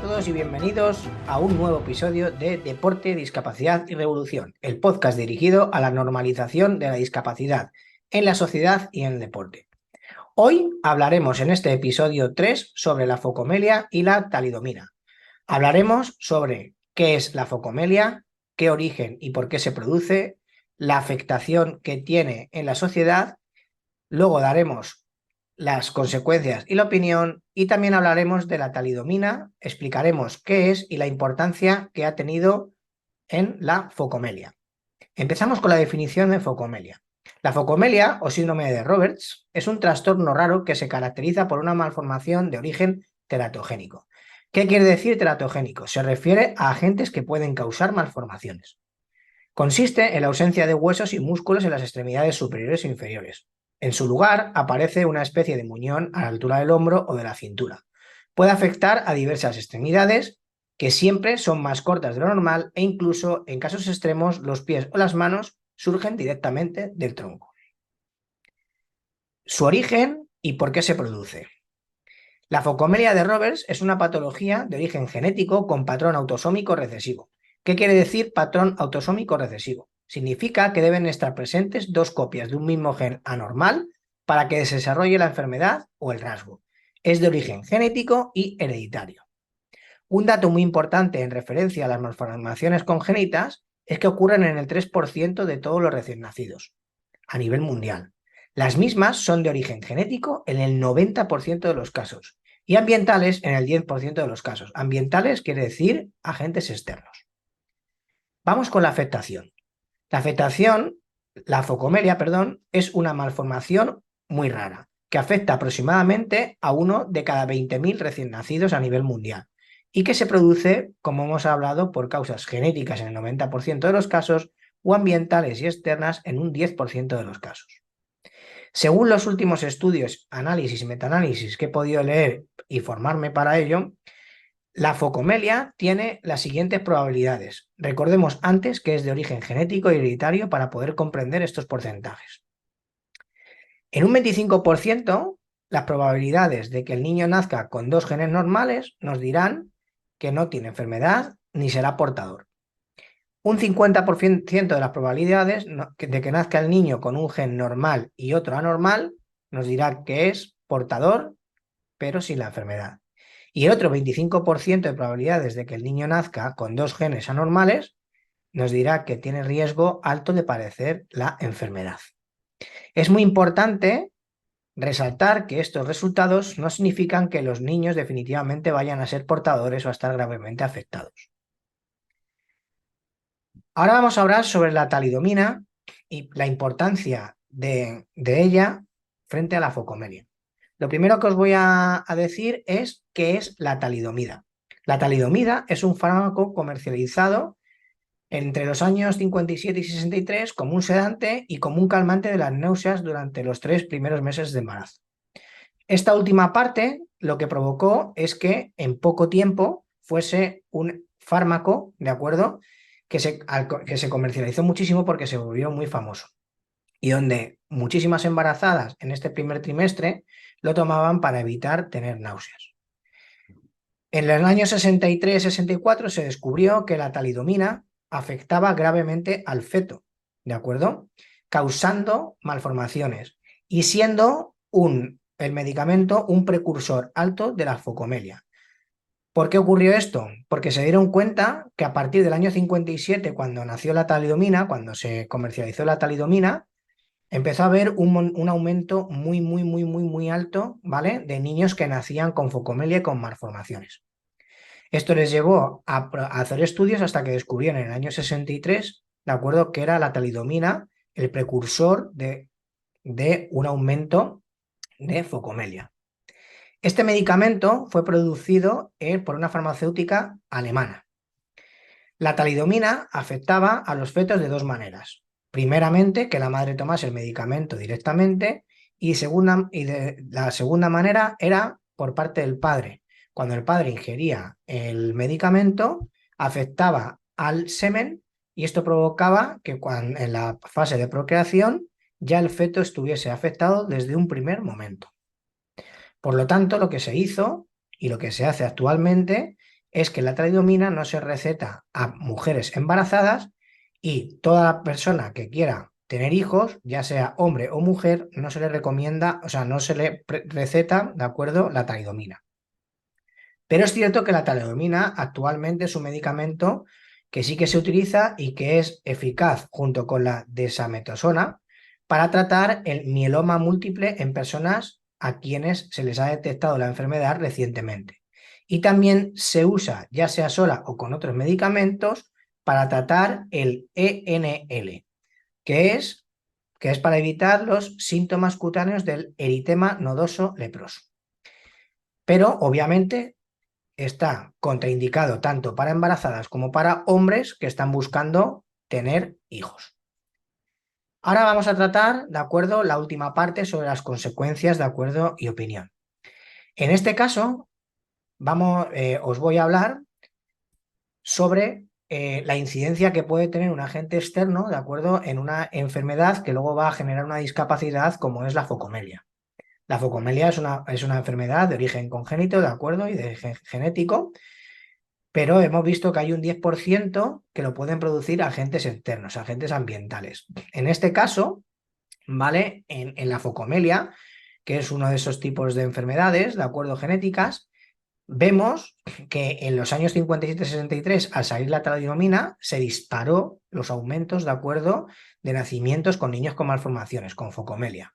todos y bienvenidos a un nuevo episodio de Deporte, Discapacidad y Revolución, el podcast dirigido a la normalización de la discapacidad en la sociedad y en el deporte. Hoy hablaremos en este episodio 3 sobre la focomelia y la talidomina. Hablaremos sobre qué es la focomelia, qué origen y por qué se produce, la afectación que tiene en la sociedad, luego daremos las consecuencias y la opinión, y también hablaremos de la talidomina, explicaremos qué es y la importancia que ha tenido en la focomelia. Empezamos con la definición de focomelia. La focomelia, o síndrome de Roberts, es un trastorno raro que se caracteriza por una malformación de origen teratogénico. ¿Qué quiere decir teratogénico? Se refiere a agentes que pueden causar malformaciones. Consiste en la ausencia de huesos y músculos en las extremidades superiores e inferiores. En su lugar aparece una especie de muñón a la altura del hombro o de la cintura. Puede afectar a diversas extremidades que siempre son más cortas de lo normal e incluso en casos extremos los pies o las manos surgen directamente del tronco. Su origen y por qué se produce. La focomelia de Roberts es una patología de origen genético con patrón autosómico recesivo. ¿Qué quiere decir patrón autosómico recesivo? Significa que deben estar presentes dos copias de un mismo gen anormal para que se desarrolle la enfermedad o el rasgo. Es de origen genético y hereditario. Un dato muy importante en referencia a las malformaciones congénitas es que ocurren en el 3% de todos los recién nacidos a nivel mundial. Las mismas son de origen genético en el 90% de los casos y ambientales en el 10% de los casos. Ambientales quiere decir agentes externos. Vamos con la afectación. La focomelia, es una malformación muy rara que afecta aproximadamente a uno de cada 20.000 recién nacidos a nivel mundial y que se produce, como hemos hablado, por causas genéticas en el 90% de los casos o ambientales y externas en un 10% de los casos. Según los últimos estudios, análisis y metaanálisis que he podido leer y formarme para ello, la focomelia tiene las siguientes probabilidades. Recordemos antes que es de origen genético y hereditario para poder comprender estos porcentajes. En un 25%, las probabilidades de que el niño nazca con dos genes normales nos dirán que no tiene enfermedad ni será portador. Un 50% de las probabilidades de que nazca el niño con un gen normal y otro anormal nos dirá que es portador, pero sin la enfermedad. Y el otro 25% de probabilidades de que el niño nazca con dos genes anormales nos dirá que tiene riesgo alto de padecer la enfermedad. Es muy importante resaltar que estos resultados no significan que los niños definitivamente vayan a ser portadores o a estar gravemente afectados. Ahora vamos a hablar sobre la talidomina y la importancia de ella frente a la focomelia. Lo primero que os voy a decir es qué es la talidomida. La talidomida es un fármaco comercializado entre los años 57 y 63 como un sedante y como un calmante de las náuseas durante los 3 primeros meses de embarazo. Esta última parte lo que provocó es que en poco tiempo fuese un fármaco, ¿de acuerdo?, que se comercializó muchísimo porque se volvió muy famoso y donde muchísimas embarazadas en este primer trimestre lo tomaban para evitar tener náuseas. En el año 63-64 se descubrió que la talidomina afectaba gravemente al feto, ¿de acuerdo?, causando malformaciones y siendo el medicamento un precursor alto de la focomelia. ¿Por qué ocurrió esto? Porque se dieron cuenta que a partir del año 57, cuando nació la talidomina, cuando se comercializó la talidomina, empezó a haber un aumento muy alto, ¿vale?, de niños que nacían con focomelia y con malformaciones. Esto les llevó a hacer estudios hasta que descubrieron en el año 63, ¿de acuerdo?, que era la talidomina el precursor de un aumento de focomelia. Este medicamento fue producido por una farmacéutica alemana. La talidomina afectaba a los fetos de dos maneras. Primeramente, que la madre tomase el medicamento directamente y la segunda manera era por parte del padre. Cuando el padre ingería el medicamento, afectaba al semen y esto provocaba que en la fase de procreación ya el feto estuviese afectado desde un primer momento. Por lo tanto, lo que se hizo y lo que se hace actualmente es que la talidomina no se receta a mujeres embarazadas y toda persona que quiera tener hijos, ya sea hombre o mujer, no se le recomienda, o sea, no se le receta, ¿de acuerdo?, la talidomina. Pero es cierto que la talidomina actualmente es un medicamento que sí que se utiliza y que es eficaz junto con la desametasona para tratar el mieloma múltiple en personas a quienes se les ha detectado la enfermedad recientemente. Y también se usa, ya sea sola o con otros medicamentos, para tratar el ENL, que es para evitar los síntomas cutáneos del eritema nodoso leproso. Pero obviamente está contraindicado tanto para embarazadas como para hombres que están buscando tener hijos. Ahora vamos a tratar, de acuerdo, la última parte sobre las consecuencias, de acuerdo, y opinión. En este caso, os voy a hablar sobre la incidencia que puede tener un agente externo, de acuerdo, en una enfermedad que luego va a generar una discapacidad como es la focomelia. La focomelia es una enfermedad de origen congénito, de acuerdo, y de genético, pero hemos visto que hay un 10% que lo pueden producir agentes externos, agentes ambientales. En este caso, ¿vale? En la focomelia, que es uno de esos tipos de enfermedades, de acuerdo, genéticas, vemos que en los años 57-63, al salir la talidomina, se disparó los aumentos, de acuerdo, de nacimientos con niños con malformaciones, con focomelia.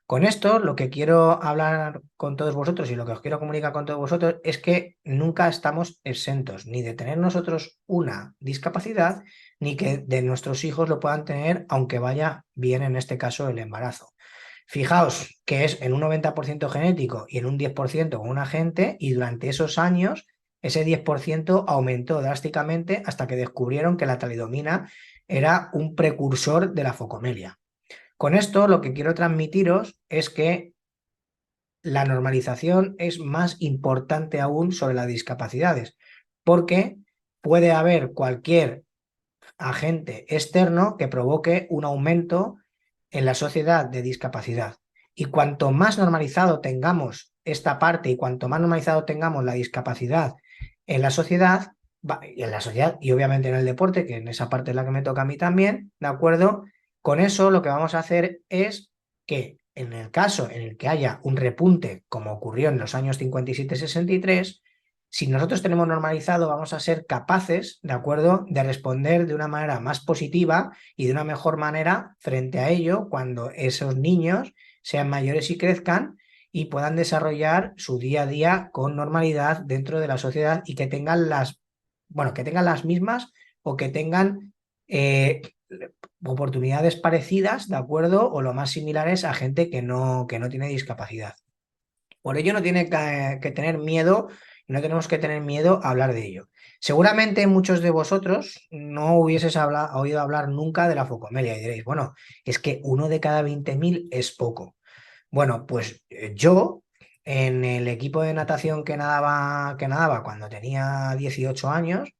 Con esto, lo que quiero hablar con todos vosotros y lo que os quiero comunicar con todos vosotros es que nunca estamos exentos ni de tener nosotros una discapacidad, ni que de nuestros hijos lo puedan tener, aunque vaya bien en este caso el embarazo. Fijaos que es en un 90% genético y en un 10% con un agente, y durante esos años ese 10% aumentó drásticamente hasta que descubrieron que la talidomina era un precursor de la focomelia. Con esto lo que quiero transmitiros es que la normalización es más importante aún sobre las discapacidades, porque puede haber cualquier agente externo que provoque un aumento en la sociedad de discapacidad. Y cuanto más normalizado tengamos esta parte y cuanto más normalizado tengamos la discapacidad en la sociedad, y obviamente en el deporte, que en esa parte es la que me toca a mí también, ¿de acuerdo? Con eso lo que vamos a hacer es que en el caso en el que haya un repunte, como ocurrió en los años 57-63, si nosotros tenemos normalizado, vamos a ser capaces, ¿de acuerdo?, de responder de una manera más positiva y de una mejor manera frente a ello cuando esos niños sean mayores y crezcan y puedan desarrollar su día a día con normalidad dentro de la sociedad y que tengan las mismas o que tengan oportunidades parecidas, ¿de acuerdo?, o lo más similares a gente que no tiene discapacidad. Por ello no tiene que tener miedo, no tenemos que tener miedo a hablar de ello. Seguramente muchos de vosotros no hubieses oído hablar nunca de la focomelia y diréis, bueno, es que 1 de cada 20.000 es poco. Bueno, pues yo en el equipo de natación que nadaba cuando tenía 18 años,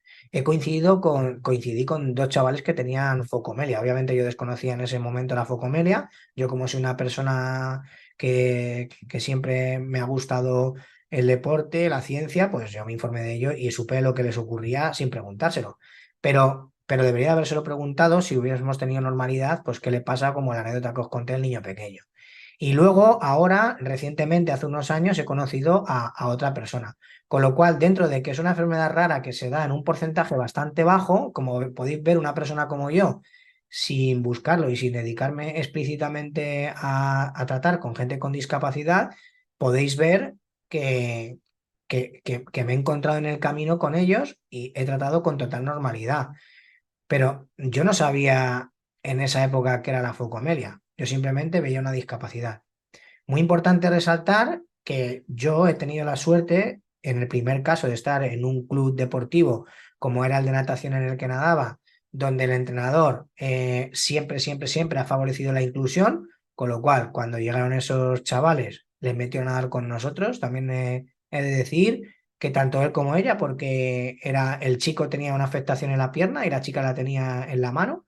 coincidí con dos chavales que tenían focomelia. Obviamente yo desconocía en ese momento la focomelia. Yo, como soy una persona que siempre me ha gustado el deporte, la ciencia, pues yo me informé de ello y supe lo que les ocurría sin preguntárselo. Pero debería habérselo preguntado si hubiésemos tenido normalidad, pues qué le pasa, como la anécdota que os conté del niño pequeño. Y luego, ahora, recientemente, hace unos años, he conocido a otra persona. Con lo cual, dentro de que es una enfermedad rara que se da en un porcentaje bastante bajo, como podéis ver, una persona como yo, sin buscarlo y sin dedicarme explícitamente a tratar con gente con discapacidad, podéis ver que, que me he encontrado en el camino con ellos y he tratado con total normalidad. Pero yo no sabía en esa época que era la focomelia. Yo simplemente veía una discapacidad. Muy importante resaltar que yo he tenido la suerte, en el primer caso, de estar en un club deportivo como era el de natación en el que nadaba, donde el entrenador siempre, siempre, siempre ha favorecido la inclusión, con lo cual, cuando llegaron esos chavales, les metió a nadar con nosotros. También he de decir que tanto él como ella, porque el chico tenía una afectación en la pierna y la chica la tenía en la mano,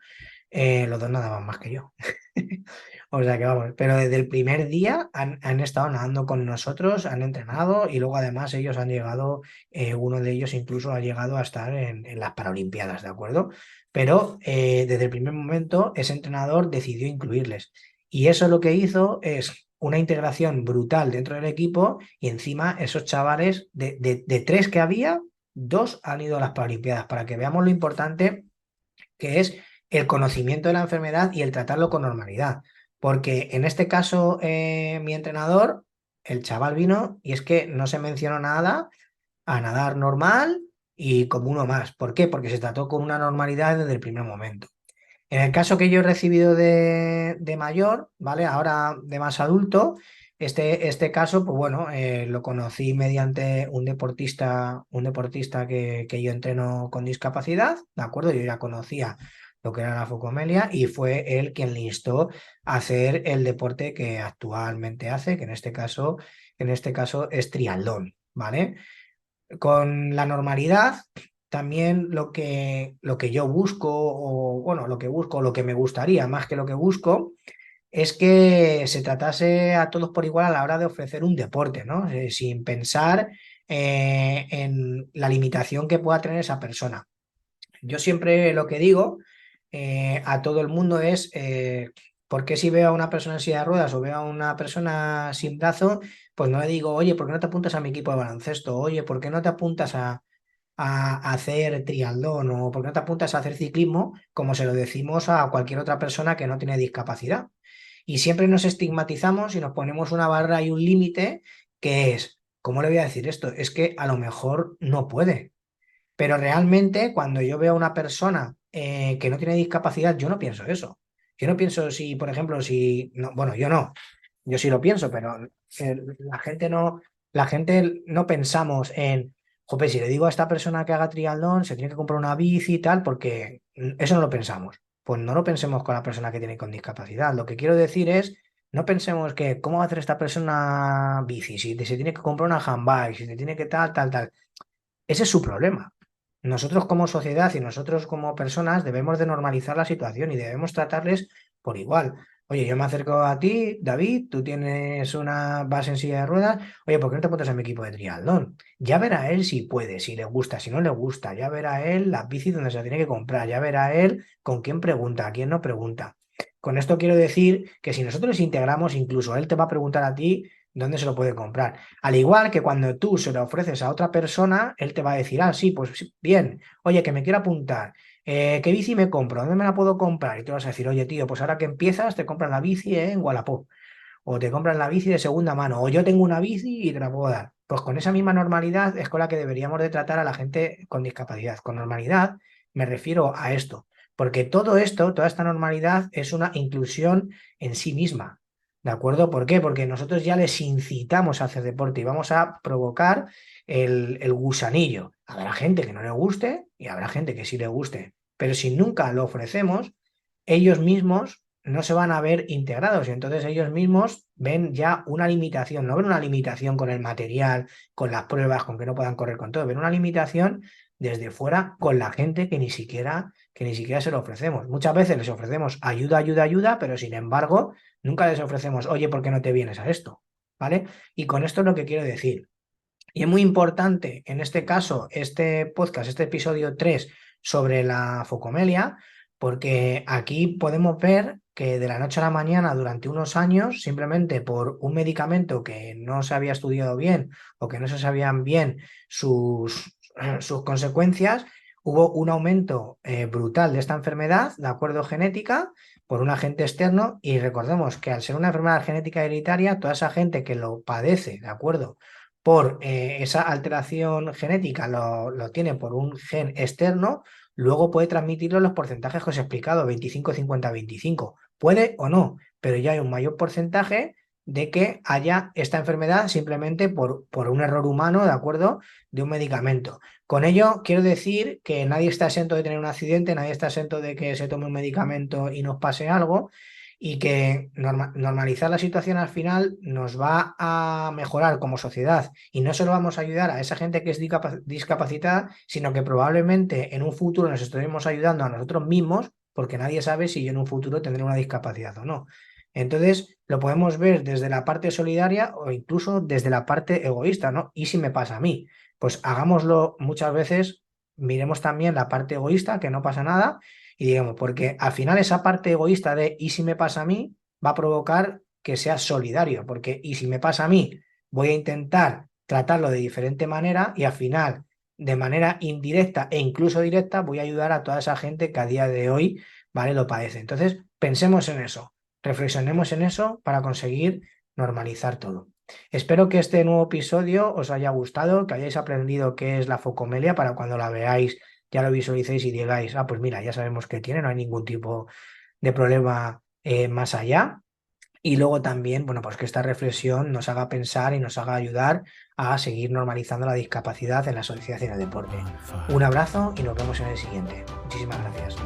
los dos nadaban más que yo. O sea que vamos, pero desde el primer día han estado nadando con nosotros, han entrenado y luego además ellos han llegado, uno de ellos incluso ha llegado a estar en las Paralimpiadas, ¿de acuerdo? Pero desde el primer momento ese entrenador decidió incluirles. Y eso lo que hizo es una integración brutal dentro del equipo y encima esos chavales, de tres que había, dos han ido a las Paralimpiadas, para que veamos lo importante que es el conocimiento de la enfermedad y el tratarlo con normalidad. Porque en este caso, mi entrenador, el chaval vino y es que no se mencionó nada, a nadar normal y como uno más. ¿Por qué? Porque se trató con una normalidad desde el primer momento. En el caso que yo he recibido de mayor, ¿vale? Ahora de más adulto, este caso, pues bueno, lo conocí mediante un deportista que yo entreno con discapacidad, ¿de acuerdo? Yo ya conocía lo que era la focomelia y fue él quien le instó a hacer el deporte que actualmente hace, que en este caso es triatlón, ¿vale? Con la normalidad, también lo que yo busco, o bueno, lo que busco, lo que me gustaría, más que lo que busco, es que se tratase a todos por igual a la hora de ofrecer un deporte, ¿no? Sin pensar en la limitación que pueda tener esa persona. Yo siempre lo que digo a todo el mundo es, ¿por qué si veo a una persona en silla de ruedas o veo a una persona sin brazo, pues no le digo, oye, ¿por qué no te apuntas a mi equipo de baloncesto? Oye, ¿por qué no te apuntas a hacer triatlón? ¿O por qué no te apuntas a hacer ciclismo? Como se lo decimos a cualquier otra persona que no tiene discapacidad. Y siempre nos estigmatizamos y nos ponemos una barra y un límite que es, ¿cómo le voy a decir esto? Es que a lo mejor no puede. Pero realmente cuando yo veo a una persona que no tiene discapacidad, yo no pienso eso. Yo no pienso si, por ejemplo, si, no, bueno, yo no, yo sí lo pienso, pero la gente no pensamos en, jope, si le digo a esta persona que haga triatlón, se tiene que comprar una bici y tal, porque eso no lo pensamos. Pues no lo pensemos con la persona que tiene con discapacidad. Lo que quiero decir es, no pensemos que, ¿cómo va a hacer esta persona bici? Si se tiene que comprar una handbike, si se tiene que tal, tal, tal. Ese es su problema. Nosotros como sociedad y nosotros como personas debemos de normalizar la situación y debemos tratarles por igual. Oye, yo me acerco a ti, David, tú tienes una base en silla de ruedas. Oye, ¿por qué no te apuntas a mi equipo de triatlón? Ya verá él si puede, si le gusta, si no le gusta. Ya verá él las bicis donde se la tiene que comprar. Ya verá él con quién pregunta, a quién no pregunta. Con esto quiero decir que si nosotros les integramos, incluso él te va a preguntar a ti dónde se lo puede comprar. Al igual que cuando tú se lo ofreces a otra persona, él te va a decir, ah, sí, pues sí, bien, oye, que me quiero apuntar, ¿qué bici me compro? ¿Dónde me la puedo comprar? Y tú vas a decir, oye, tío, pues ahora que empiezas, te compras la bici en Wallapop, o te compras la bici de segunda mano, o yo tengo una bici y te la puedo dar. Pues con esa misma normalidad es con la que deberíamos de tratar a la gente con discapacidad. Con normalidad me refiero a esto, porque todo esto, toda esta normalidad es una inclusión en sí misma. ¿De acuerdo? ¿Por qué? Porque nosotros ya les incitamos a hacer deporte y vamos a provocar el gusanillo. Habrá gente que no le guste y habrá gente que sí le guste, pero si nunca lo ofrecemos, ellos mismos no se van a ver integrados y entonces ellos mismos ven ya una limitación, no ven una limitación con el material, con las pruebas, con que no puedan correr con todo, ven una limitación desde fuera con la gente que ni siquiera se lo ofrecemos. Muchas veces les ofrecemos ayuda, ayuda, ayuda, pero sin embargo nunca les ofrecemos, oye, ¿por qué no te vienes a esto? ¿Vale? Y con esto es lo que quiero decir. Y es muy importante, en este caso, este podcast, este episodio 3 sobre la focomelia, porque aquí podemos ver que de la noche a la mañana, durante unos años, simplemente por un medicamento que no se había estudiado bien o que no se sabían bien sus consecuencias, hubo un aumento brutal de esta enfermedad, de acuerdo genética, por un agente externo. Y recordemos que al ser una enfermedad genética hereditaria, toda esa gente que lo padece, ¿de acuerdo? Por esa alteración genética lo tiene por un gen externo, luego puede transmitirlo en los porcentajes que os he explicado, 25, 50, 25. Puede o no, pero ya hay un mayor porcentaje de que haya esta enfermedad simplemente por un error humano, ¿de acuerdo? De un medicamento. Con ello quiero decir que nadie está exento de tener un accidente, nadie está exento de que se tome un medicamento y nos pase algo, y que normalizar la situación al final nos va a mejorar como sociedad y no solo vamos a ayudar a esa gente que es discapacitada, sino que probablemente en un futuro nos estaremos ayudando a nosotros mismos, porque nadie sabe si yo en un futuro tendré una discapacidad o no. Entonces, lo podemos ver desde la parte solidaria o incluso desde la parte egoísta, ¿no? ¿Y si me pasa a mí? Pues hagámoslo muchas veces, miremos también la parte egoísta, que no pasa nada, y digamos, porque al final esa parte egoísta de ¿y si me pasa a mí? Va a provocar que sea solidario, porque ¿y si me pasa a mí? Voy a intentar tratarlo de diferente manera y al final, de manera indirecta e incluso directa, voy a ayudar a toda esa gente que a día de hoy, ¿vale? Lo padece. Entonces, pensemos en eso. Reflexionemos en eso para conseguir normalizar todo. Espero que este nuevo episodio os haya gustado, que hayáis aprendido qué es la focomelia para cuando la veáis ya lo visualicéis y digáis, ah, pues mira, ya sabemos qué tiene, no hay ningún tipo de problema más allá. Y luego también, bueno, pues que esta reflexión nos haga pensar y nos haga ayudar a seguir normalizando la discapacidad en la sociedad y en el deporte. Un abrazo y nos vemos en el siguiente. Muchísimas gracias.